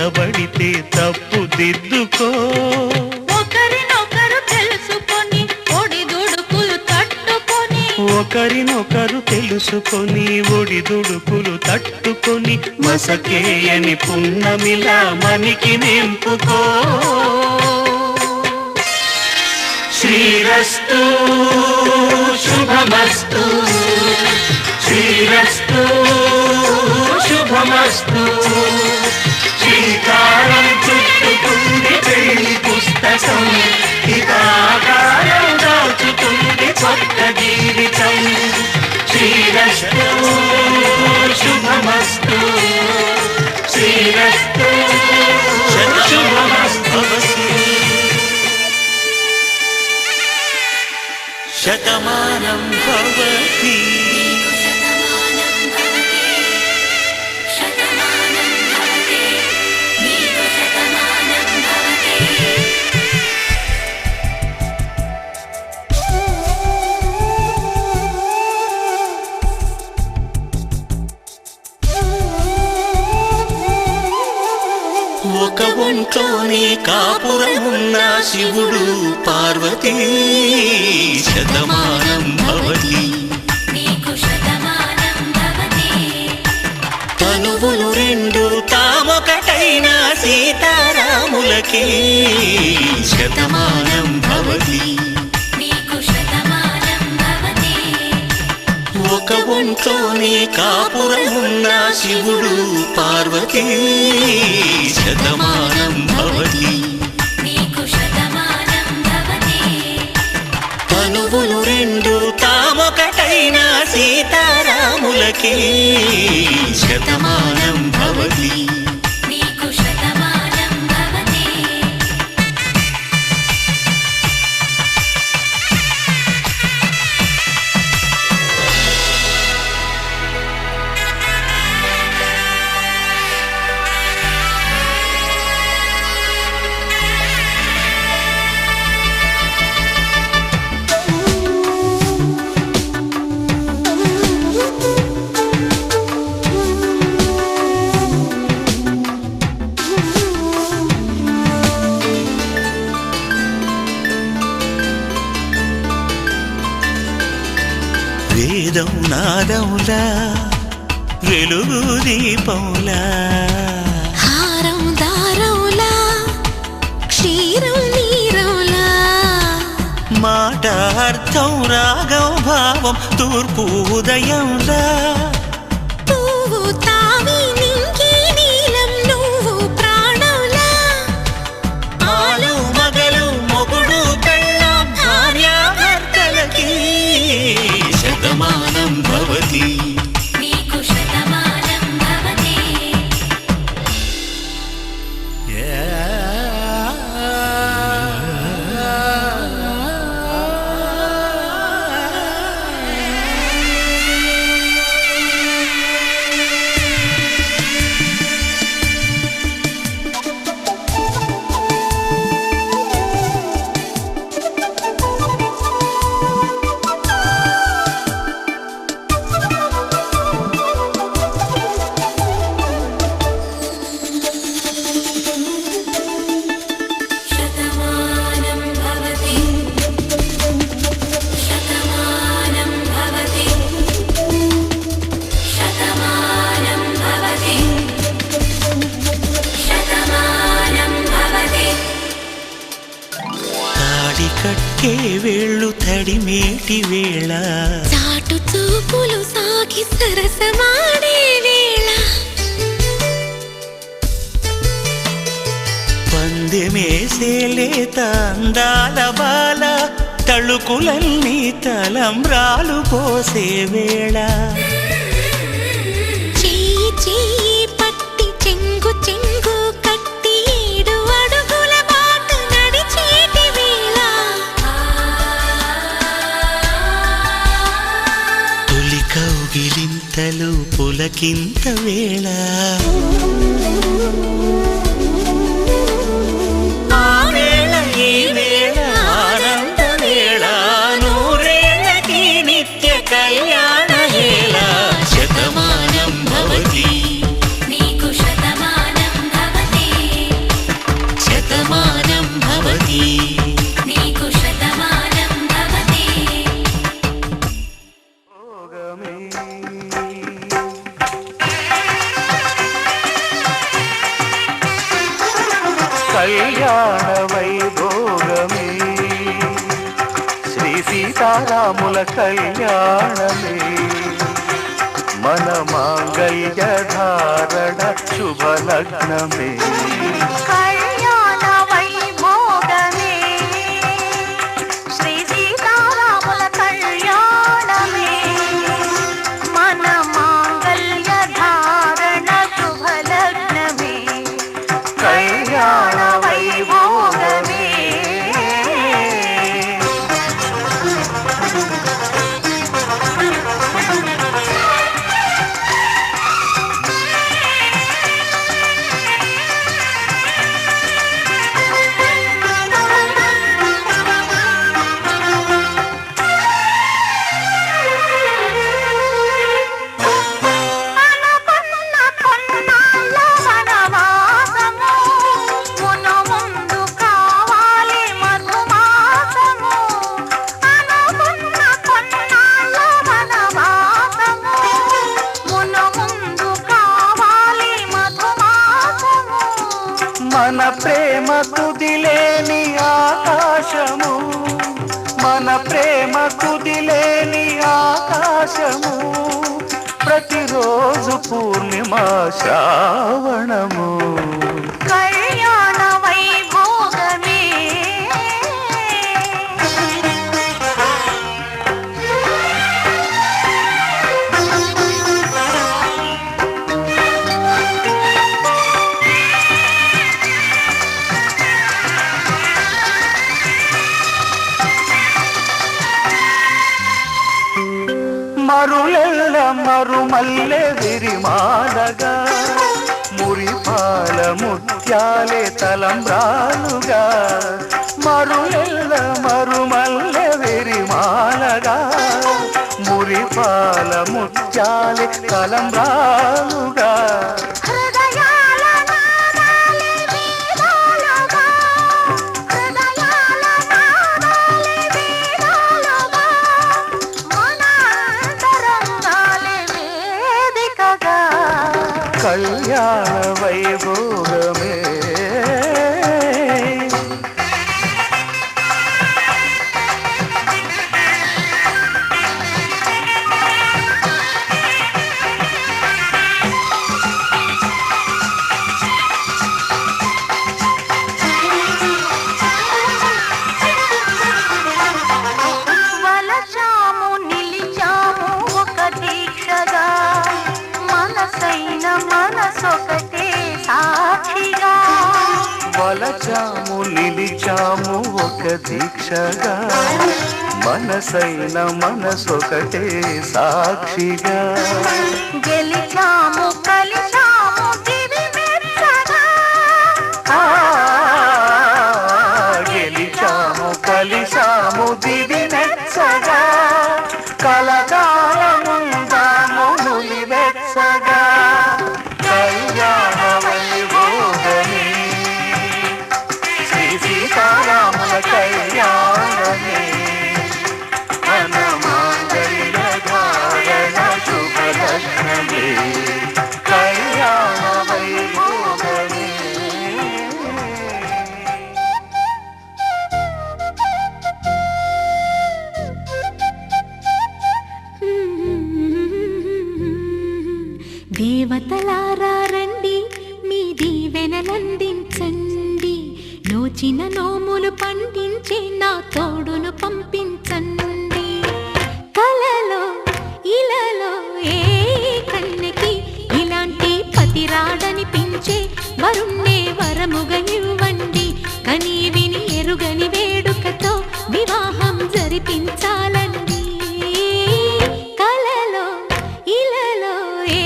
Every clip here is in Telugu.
తడబడితే తప్పు దిద్దుకో. ఒకరినొకరు తెలుసుకొని ఒడిదుడుకులు తట్టుకొని, ఒకరినొకరు తెలుసుకొని ఒడిదుడుకులు తట్టుకొని, మసకేయని పున్నమిలా మనికి నింపుకో. శ్రీరస్తు శుభమస్తు, శ్రీరస్తు శుభమస్తు. శ్రీకారం చుట్టుకుంది పెళ్లి పుస్తకం, హితాకారం దాచుతుంది కొత్త జీవితం. శ్రీరస్తు శుభమస్తు, శ్రీరస్తు శుభమస్తు. శతమానం భవతి ఒక ఒంట్లోనే కాపురమున్న శివుడు పార్వతీ. శతమానం భవతి తనువులు రెండు తామొకటైన సీతారాములకి. శతమానం భవతి ఒక ఒంట్లోనే కాపురమున్న శివుడు పార్వతీ. శతమానం భవతి తనువులు రెండు తామొకటైన సీతారాములకి. శతమానం భవతి వేదం నాదములా వెలుగు దీపములా, హారం దారములా క్షీరం నీరములా, మాట అర్థం రాగం భావం తూర్పు ఉదయంలా. పువ్వు తావి నింగి నీలం నువ్వు ప్రాణంలా, ఆలు మగలు మొగుడు పెళ్ళాం భార్యాభర్తలకి. శతమానం భవతి కట్టే వేళ్ళు తడిమేటి వేళ, చాటు చూపులు సాగి సరసమాడే వేళ, పందెమేసేలేత అందాల బాల తళుకులన్నీ తలంబ్రాలు పోసే వేళ. చెయ్యి చెయ్యి పట్టి చెంగు చెంగు కట్టి ఏడు అడుగుల బాట నడిచేటి వేళ, తొలి కౌగిలింతలు పులకింత వేళ. ఆ వేళ ఈ వేళ ఆనంద వేళ, నూరేళ్ళకి నిత్య కళ్యాణ వేళ. శతమానం భవతి కళ్యాణ వైభోగమే శ్రీ సీతారాముల కళ్యాణమే మన మాంగళ్య ధారణ శుభలగ్నమే కళ్యాణ వైభోగమే శ్రీ సీతారాముల కళ్యాణమే మన మాంగళ్య ధారణ శుభలగ్నమే కళ్యాణ వైభోగమే మన ప్రేమ కుదిలేని ఆకాశము మన ప్రేమ కుదిలేని ఆకాశము ప్రతిరోజు పూర్ణిమ శ్రావణము కళ్యాణ వైభోగమే మరులెల్ల మరుమల్లె విరిమాలగా మురిపాల ముత్యాలే తలంబ్రాలుగా మరులెల్ల మరుమల్లె విరిమాలగా మురిపాల ముత్యాలే తలంబ్రాలుగా కళ్యాణ వైభోగమే వలచాము నిలిచాము ఒక దీక్షగా మనసైన మనసొకటే సాక్షిగా వలచాము నిలిచాము ఒక దీక్షగా మనసైన మనసొకటే సాక్షిగా గెలిచాము కలిచాము దివి మెచ్చగా గెలిచాము కలిసాము దివి మెచ్చగా కలకాలముందాము నులి వెచ్చగా కళ్యాణ వైభోగమే శ్రీ సీతారాముల కళ్యాణమే మన మాంగళ్య ధారణ శుభలగ్నమే కళ్యాణ వైభోగమే దేవతలారా రండి మీ దీవెనలందించండి నోచిన నోములు పండించే నా తోడును పంపించండి కలలో ఇలలో ఏ కన్నెకి ఇలాంటి పతిరాడనిపించే వరుణ్ణే వరముగా ఇవ్వండి కని విని ఎరుగని వేడుకతో వివాహం జరిపించాలండి కలలో ఇలలో ఏ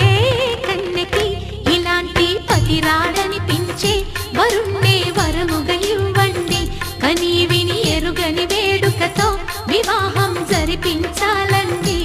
కన్నెకి ఇలాంటి పతిరాడనిపించే వరుణ్ణే వరముగా ఇవ్వండి కని విని ఎరుగని వేడుకతో వివాహం జరిపించాలండి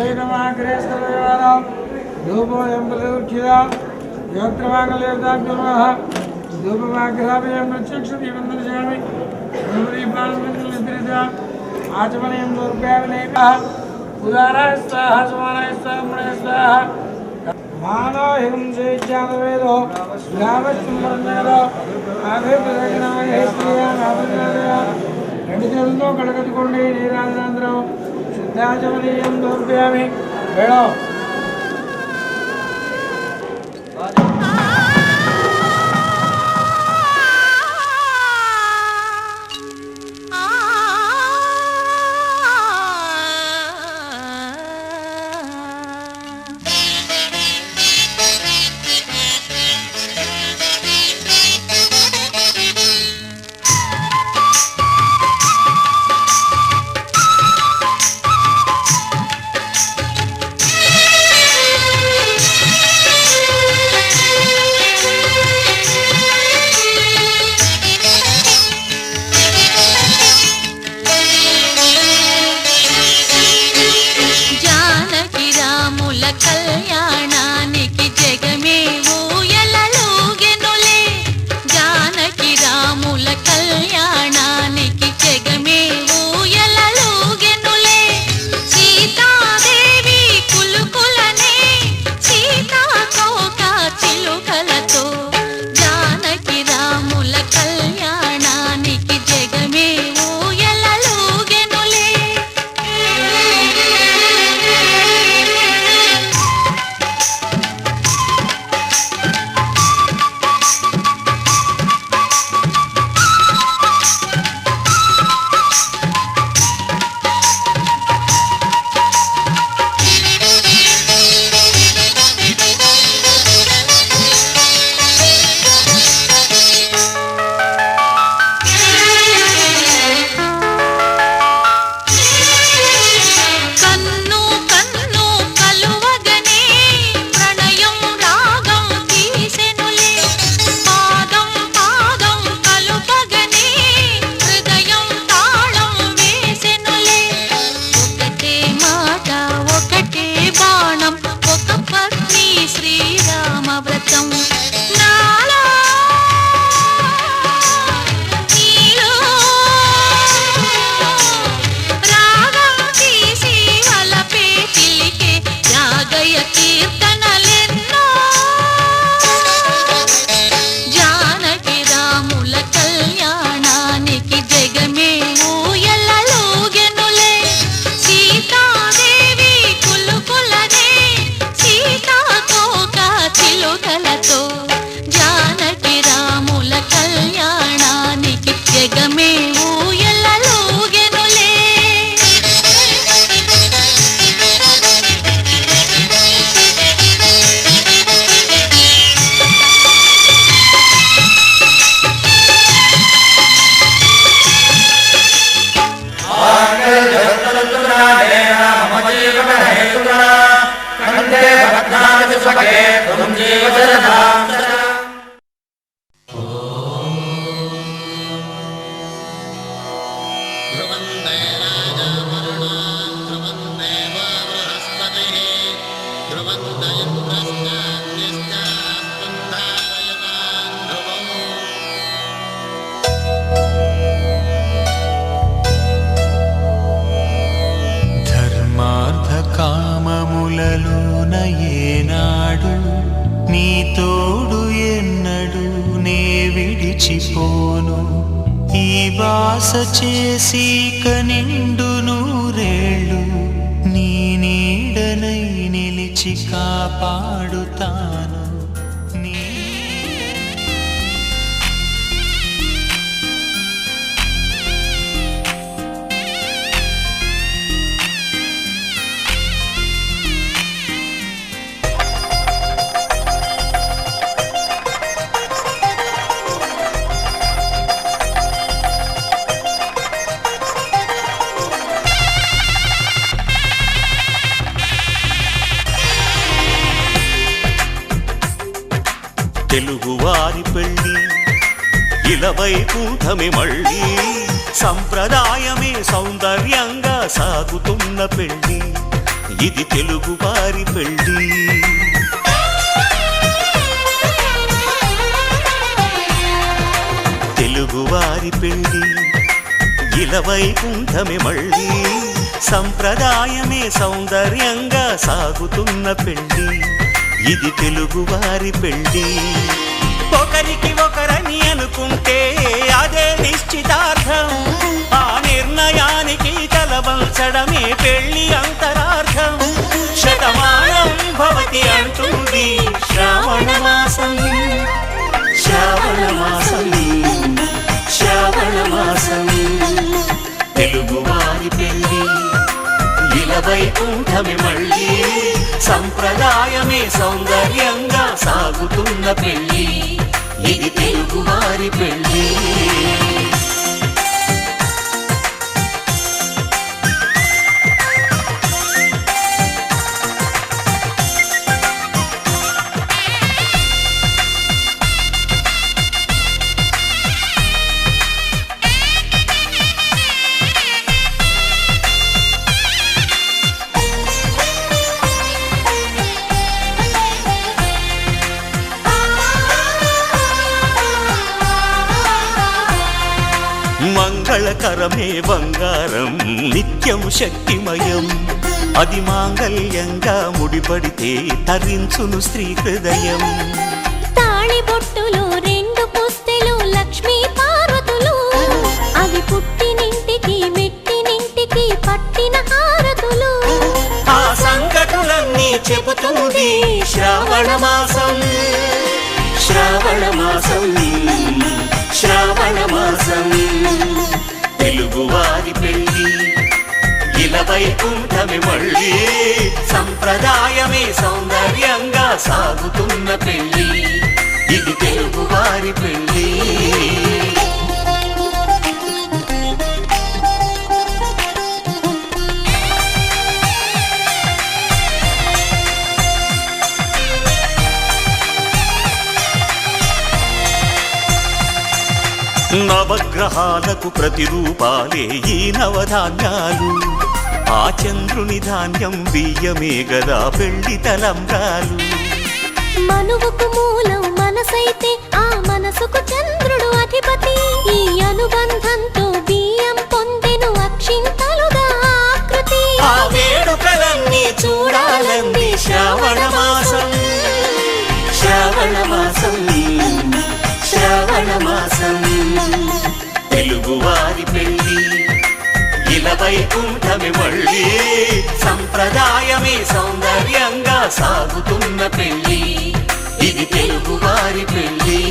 సహితమాగ్రేశ్వరదేవానాం ధూపోయం ప్రతిష్ఠితా యోత్రమాంగళ్యదాభ్యుమః ధూపమాగ్రహాభ్యం ప్రత్యక్షదీపం దర్శయామి ఆచమనీయం దూర్భ్యామి నైవేద్యః ఉదారాయ స్వాహ సమానాయ స్వాహ మునయ స్వాహ మానో హింసే జ్ఞానవేదో గ్రామస్మరణేదో అభిప్రదక్షిణాయ శ్రీయానాభ్యాయ రెండు చేతులతో కడగట్టుకోండి నీరాజనాంతరం శుద్ధాచమనీయం దూర్భ్యామి వేళం కళ్యాణానికి జగమే ఊయలలూగెనులే జానకి రాముల కళ్యాణానికి జగమే ఊయలలూగెనులే సీతాదేవి కులుకులనే సీతాకోక చిలుకలతో జానకి రాముల కళ్యాణానికి జగమే ఊయలలూగెనులే జానకి రాముల కళ్యాణానికి జగమే ఊయలలూగెనులే కామములలోన ఏనాడు నీ తోడు ఎన్నడు నే విడిచిపోను ఈ వాస చేసి కనిండు నూరేళ్ళు నీ నీడనై నిలిచి కాపాడుతాను తెలుగువారి పెళ్ళి ఇలవై కూటమి మళ్ళీ సంప్రదాయమే సౌందర్యంగా సాగుతున్న పెళ్ళి ఇది తెలుగు వారి పెళ్ళి. తెలుగువారి పెళ్ళి ఇలవైకుంఠమే మళ్ళీ, సంప్రదాయమే సౌందర్యంగా సాగుతున్న పెళ్ళి. ఇది తెలుగువారి పెళ్ళి. ఒకరికి ఒకరని అనుకుంటే అదే నిశ్చితార్థం, ఆ నిర్ణయానికి తలవంచడమే పెళ్ళి అంతరార్థం. శతమానం భవతి అంటుంది శ్రావణ మాసం, శ్రావణ మాసం, శ్రావణ మాసం. తెలుగువారి పెళ్ళి ఇలవైకుంఠమే మళ్ళీ, సంప్రదాయమే సౌందర్యంగా సాగుతున్న పెళ్ళి. ఇది తెలుగువారి పెళ్ళి. మంగళకరమే బంగారం, నిత్యం శక్తిమయం. అది మాంగళ్యంగా ముడిపడితే తరించును స్త్రీ హృదయం. తాళి బొట్టులో 2 పుస్తెలు లక్ష్మీ పార్వతులు, అవి పుట్టినింటికి మెట్టినింటికి పట్టిన హారతులు. ఆ సంగతులన్నీ చెబుతుంది శ్రావణ మాసం, శ్రావణ మాసం, శ్రావణ మాసం. తెలుగువారి పెళ్ళి ఇలవైకుంఠమే మళ్ళీ, సంప్రదాయమే సౌందర్యంగా సాగుతున్న పెళ్ళి. ఇది తెలుగువారి పెళ్ళి. నవగ్రహాలకు ప్రతిరూపాలే ఈ నవధాన్యాలు, ఆ చంద్రుని ధాన్యం బియ్యమే గదా పెళ్లి తలంబ్రాలు. మనువుకు మూలం మనసైతే ఆ మనసుకు చంద్రుడు అధిపతి. ఈ అనుబంధంతో బియ్యం పొందెను అక్షింతలుగా ఆకృతి. ఆ వేడుకలన్నీ చూడాలంది శ్రావణ మాసం, శ్రావణ మాసం, శ్రావణ మాసం. తెలుగువారి పెళ్ళి ఇలవైకుంఠమే మళ్ళీ, సంప్రదాయమే సౌందర్యంగా సాగుతున్న పెళ్ళి. ఇది తెలుగువారి పెళ్ళి.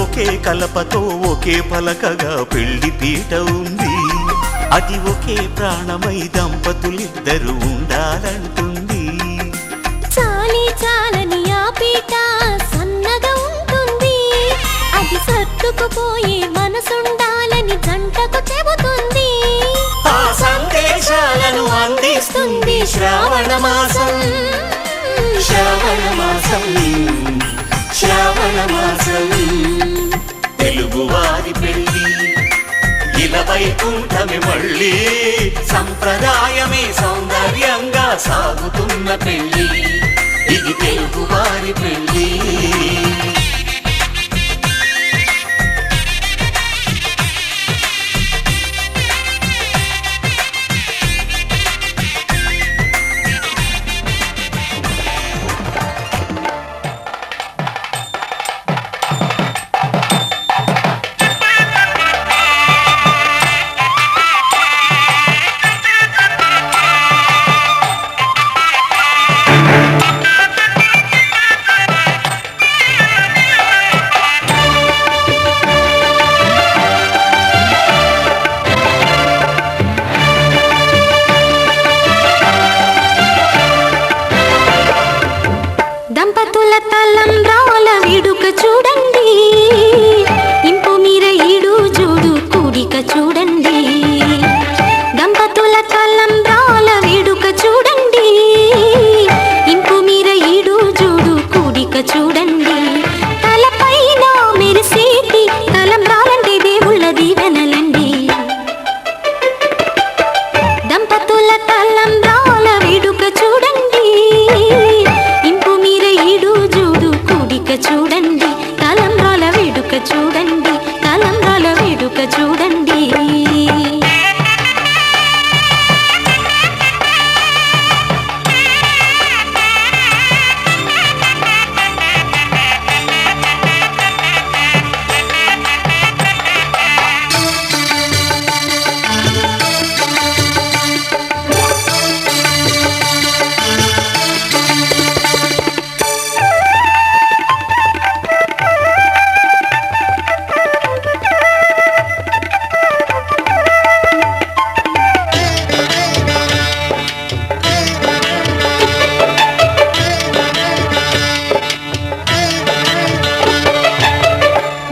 ఒకే కలపతో ఒకే పలకగా పెళ్లి పీట ఉంది, అది ఒకే ప్రాణమై దంపతులిద్దరు ఉండాలంటుంది. చాలి చాలని ఆ పీట సన్నగా ఉంటుంది, అది సర్దుకుపోయే మనసుండాలని జంటకు చెబుతుంది. ఆ సందేశాలను అందిస్తుంది శ్రావణ మాసం, శ్రావణ మాసం, శ్రావణ మాసం. తెలుగువారి పెళ్ళి ఇలవైకుంఠమే మళ్ళీ, సంప్రదాయమే సౌందర్యంగా సాగుతున్న పెళ్ళి. ఇది తెలుగువారి పెళ్ళి. చూడండి తలంబ్రాల వేడుక చూడండి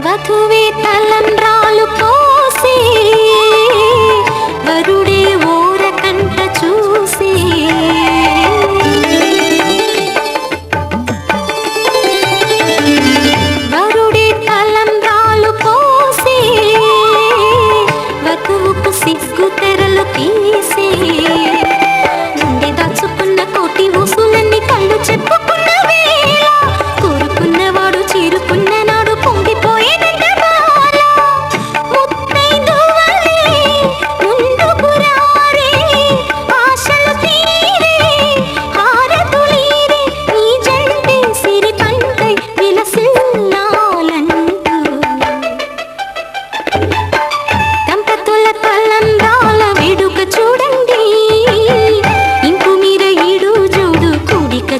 వధువే తలంబ్రాలు పోసి వరుడే ఓరకంట చూసి వరుడే తలంబ్రాలు పోసి వధువుకు సిగ్గు తెరలు తీసి నుండి దాచుకున్న కోటి ఊసులన్నీ కళ్ళు చెప్పుకున్న వేళ కోరుకున్నవాడు చేరుకున్న నాడు పొంగిపోయే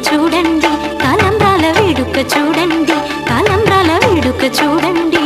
చూడండి తలంబ్రాల వేడుక చూడండి తలంబ్రాల వేడుక చూడండి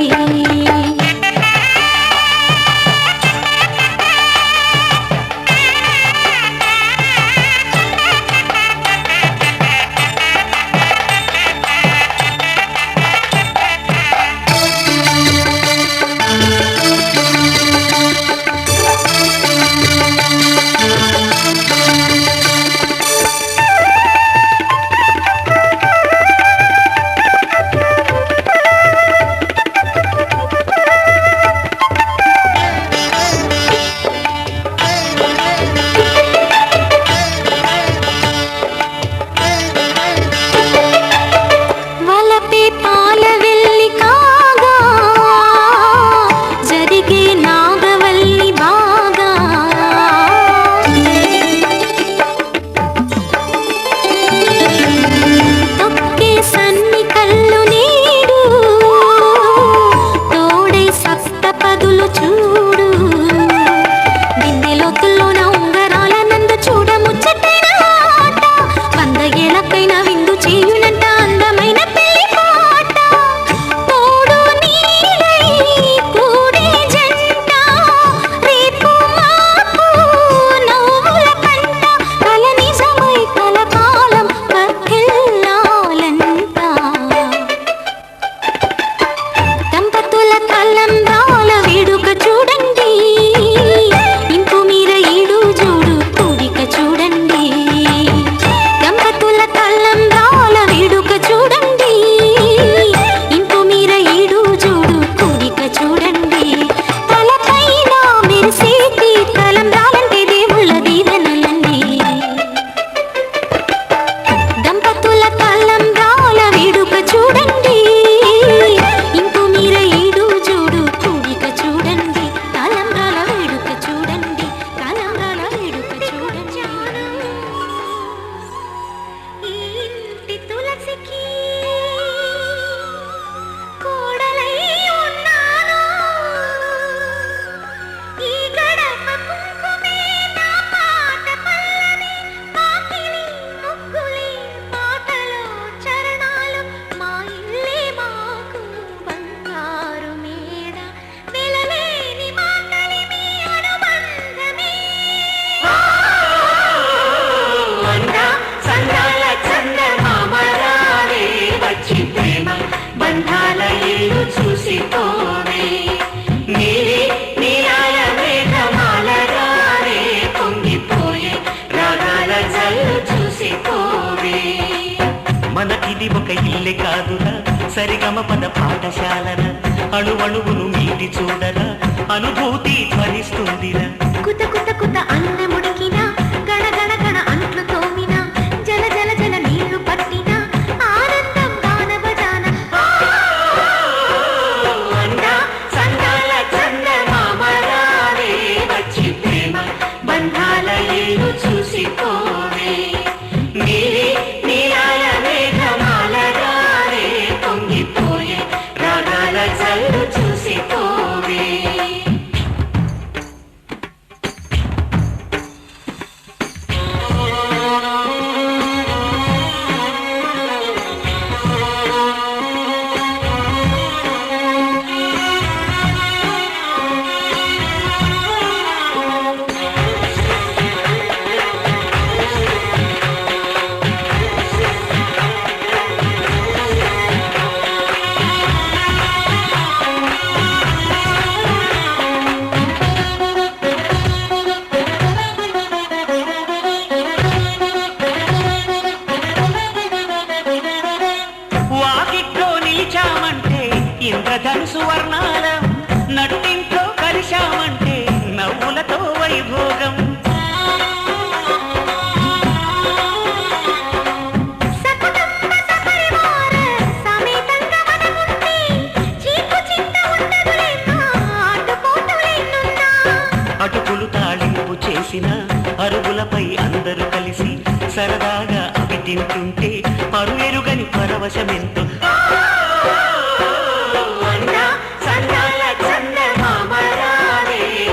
మనకిది ఒక ఇల్లే కాదురా సరిగమ పద పాఠశాలన అణువణువును మీటి చూడరా అనుభూతి ధ్వనిస్తుందిరా కుత కుత కుత అన్నముడికిన గణ గణ గణ అంట్లు తోమిన జల జల జల నీళ్లు పట్టిన ఆనందం గాన బజాన ఇంద్రధనుసు వర్ణాల నట్టింట్లో కలిశామంటే నవ్వులతో వైభోగం. అటుకులు తాళింపు చేసిన అరుగులపై అందరూ కలిసి సరదాగా అవి తింటుంటే పరువెరుగని పరవశమెంతో.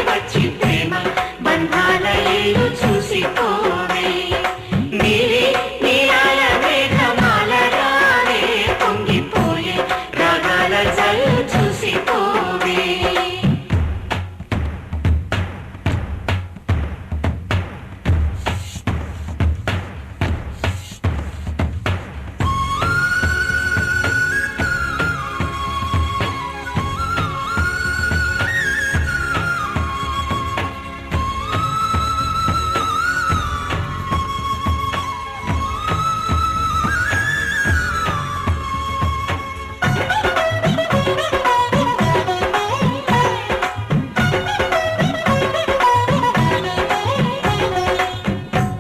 వచ్చి ప్రేమ బంధాల ఏలు చూసిపోవే, నీలి నీలాల మేఘమాల రావే, పొంగిపోయే రాగాల జల్లు చూసిపోవే.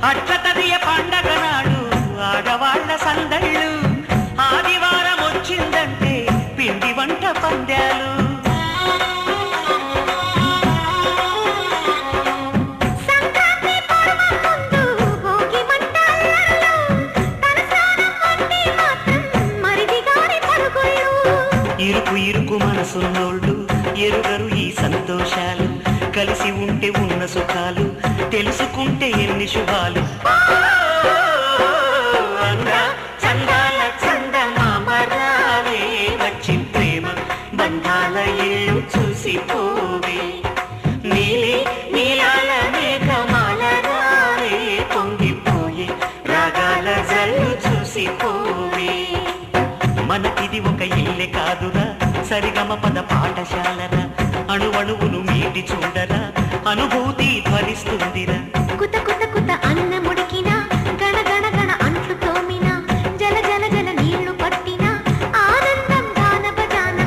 అట్లతదియ పండగ నాడు ఆడవాళ్ల సందళ్ళు, ఆదివారం వచ్చిందంటే పిండి వంట పందాలు. ఇరుకు ఇరుకు మనసున్నోళ్ళు ఎరుగరు ఈ సంతోషాలు, కలిసి ఉంటే ఉన్న సుఖాలు, తెలుసుకుంటే ఎన్ని శుభాలు. చందాల చందమామ రావే, వచ్చి ప్రేమ బంధాల ఏళ్ళు చూసిపోవే, నీలి నీలాల మేఘమాల రావే, పొంగిపోయే రాగాల జల్లు చూసిపోవే. మనకిది ఒక ఇల్లే కాదురా, సరిగమ పద పాఠశాలరా, అణువణువును మీటి చూడరా, అనుభూతి ధ్వనిస్తుందిరా. కుత కుత కుత అన్నముడికినా, గణ గణ గణ అంట్లు తోమినా, జల జల జల నీళ్లు పట్టినా, ఆనందం గాన బజాన.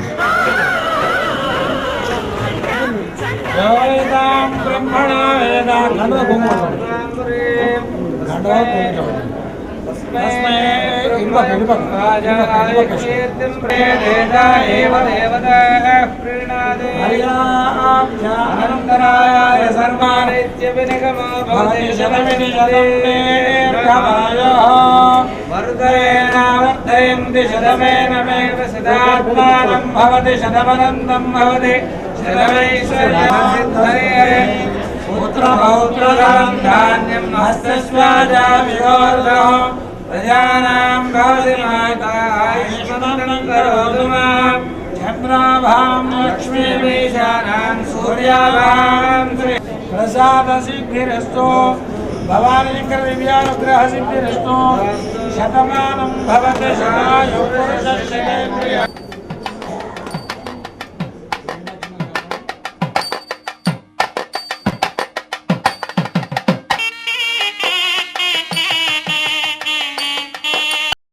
వేదాం బ్రహ్మణ వేదాం అనంతరాయ సర్వానిత్యవినిగమో భవతి వర్ధయంతి శతమేనమేవ శతాత్మానం భవతి శతమనంతం భవతి శతమైశ్వర్యసిద్ధయే పుత్రపౌత్రధనం ధాన్యం హస్తస్వాజామియోర్ధో ప్రజానాం భవతి మాతా ఆయుష్మంతం కరోతు మాం చంద్రాభాం లక్ష్మీమీశానాం సూర్యాభాం శ్రీ ప్రసాద సిద్ధిరస్తు భవానీ శంకర దివ్యానుగ్రహ సిద్ధిరస్తు శతమానం భవతి శతాయు పురుష శతేంద్రియ